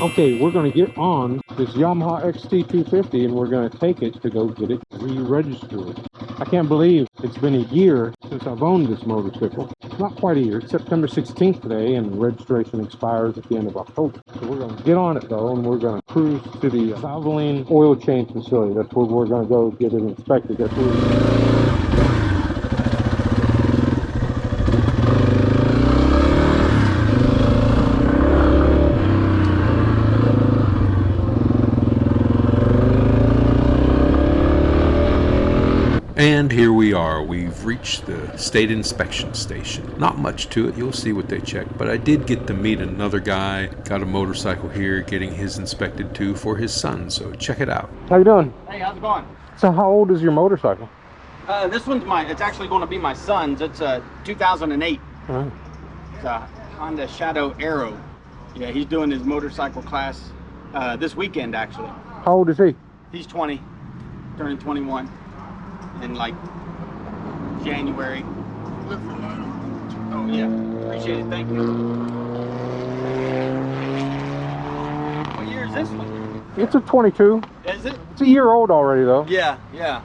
Okay, we're going to get on this Yamaha XT250 and we're going to take it to go get it re-registered. I can't believe it's been a year since I've owned this motorcycle. Not quite a year. It's September 16th today and registration expires at the end of October. So we're going to get on it though, and we're going to cruise to the Valvoline oil change facility. That's where we're going to go get it inspected. That's where And here we are. We've reached the state inspection station. Not much to it. You'll see what they check. But I did get to meet another guy. Got a motorcycle here, getting his inspected too for his son. So check it out. How you doing? Hey, how's it going? So how old is your motorcycle? This one's it's actually going to be my son's. It's a 2008. Right. It's a Honda Shadow Aero. Yeah, he's doing his motorcycle class this weekend actually. How old is he? He's 20, turning 21 in like January. Oh yeah, appreciate it, thank you. What year is this one? It's a 22. Is it? It's a year old already though. Yeah, yeah.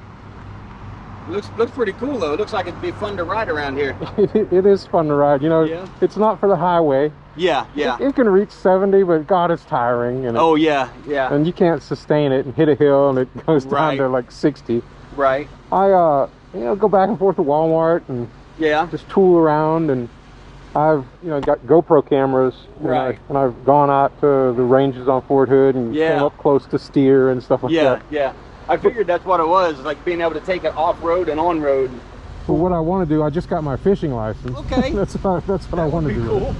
Looks pretty cool though. It looks like it'd be fun to ride around here. It is fun to ride, you know. Yeah. It's not for the highway. Yeah, yeah. It can reach 70, but God, it's tiring. And Oh yeah, yeah. and you can't sustain it and hit a hill and it goes down Right. to like 60. Right. I go back and forth to Walmart and Yeah. just tool around, and I've got GoPro cameras, Right. and I've gone out to the ranges on Fort Hood and Yeah. came up close to steer and stuff like Yeah, that. yeah. I figured that's what it was, like being able to take it off-road and on-road. But what I want to do, I just got my fishing license. Okay. that's what I want to Be do. cool.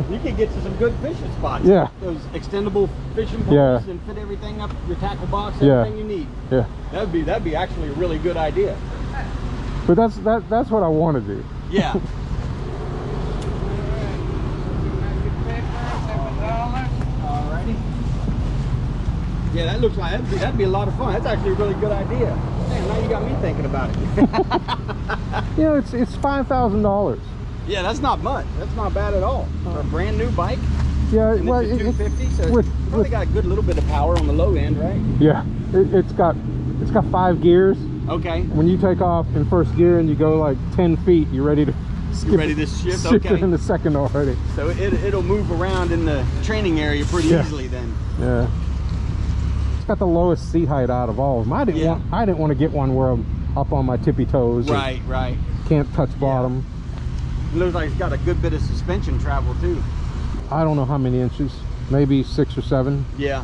You can get to some good fishing spots. Yeah. Those extendable fishing poles Yeah. and fit everything up, your tackle box, Yeah. everything you need. Yeah. That'd be actually a really good idea. But that's what I want to do. Yeah. Alrighty. Yeah, that looks like that'd be a lot of fun. That's actually a really good idea. Man, now you got me thinking about it. Yeah, it's $5,000. Yeah, that's not much. That's not bad at all. For a brand new bike. Yeah, And well, it's a 250, so with- it's probably got a good little bit of power on the low end, right? yeah, it's got 5 gears. Okay. When you take off in first gear and you go like 10 feet, you're ready to skip. You're ready to shift? Shift Okay. it in the second already. So it'll move around in the training area pretty Yeah. easily then. Yeah. It's got the lowest seat height out of all of them. I didn't want to get one where I'm up on my tippy toes. and Right, right. Can't touch bottom. It looks like it's got a good bit of suspension travel too. I don't know how many inches. Maybe 6 or 7. Yeah.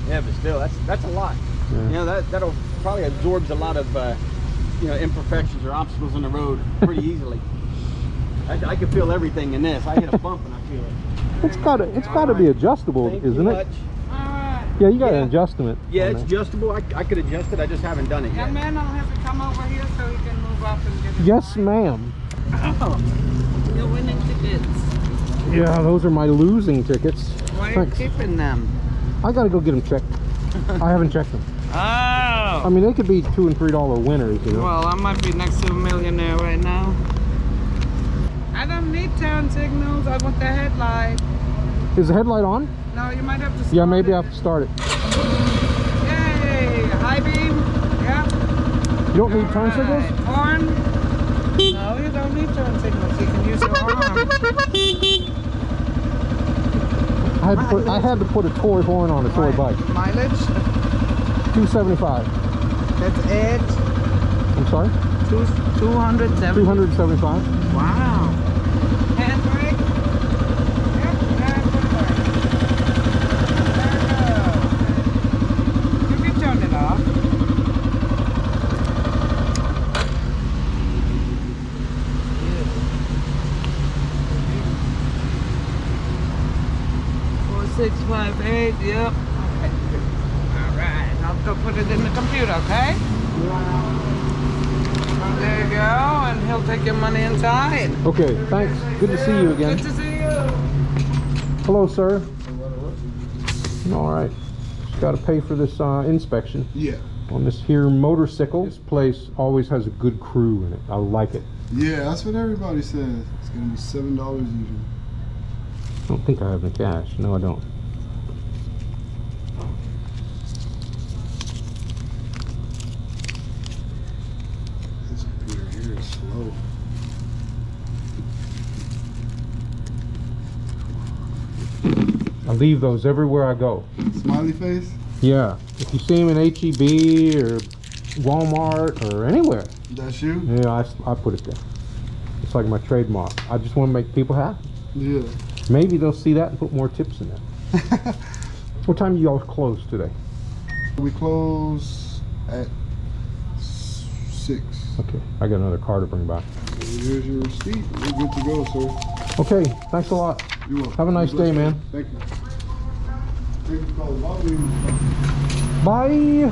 Yeah, but still, that's a lot. Yeah. You know, that'll probably absorbs a lot of imperfections or obstacles in the road pretty easily. I can feel everything in this. I hit a bump and I feel it. It's got to be adjustable, Thank isn't you it? much. Yeah, you got Yeah. an adjustment. Yeah, on it's there. adjustable. I could adjust it. I just haven't done it yet. Young man, I'll have to come over here so he can move up and get his Yes, bike. ma'am. Oh, you're winning tickets. Yeah, those are my losing tickets. Why are you Thanks. keeping them? I got to go get them checked. I haven't checked them. Oh. I mean, they could be $2 and $3 winners, you know. Well, I might be next to a millionaire right now. I don't need turn signals. I want the headlight. Is the headlight on? No, you might have to start Yeah, maybe it. I have to start it. Yay! High beam. Yeah. You don't need turn signals? Alright. Horn. No, you don't need turn signals. You can use your arm. I had to put a toy horn on a toy bike. Mileage. 275. That's edge. I'm sorry? 270. 275. Wow. Handbrake. Yep, handbrake. There you go. You can turn it off. Yeah. 4658. Yep. Okay. All right. I'll go put it in the computer. Okay. There you go, and he'll take your money inside. Okay, thanks. Good to see you again. Good to see you. Hello, sir. All right. Just got to pay for this inspection. Yeah. On this here motorcycle. This place always has a good crew in it. I like it. Yeah, that's what everybody says. It's gonna be $7 usually. I don't think I have any cash. No, I don't. slow. I leave those everywhere I go. Smiley face? Yeah. If you see them in H-E-B or Walmart or anywhere, That's you? yeah, I put it there. It's like my trademark. I just want to make people happy. Yeah. Maybe they'll see that and put more tips in there. What time do y'all close today? We close at 6. Okay, I got another car to bring back. So here's your receipt. We're good to go, sir. Okay, thanks a lot. You're welcome. Have a nice day, man. Thank you. Thank you for calling. Bye.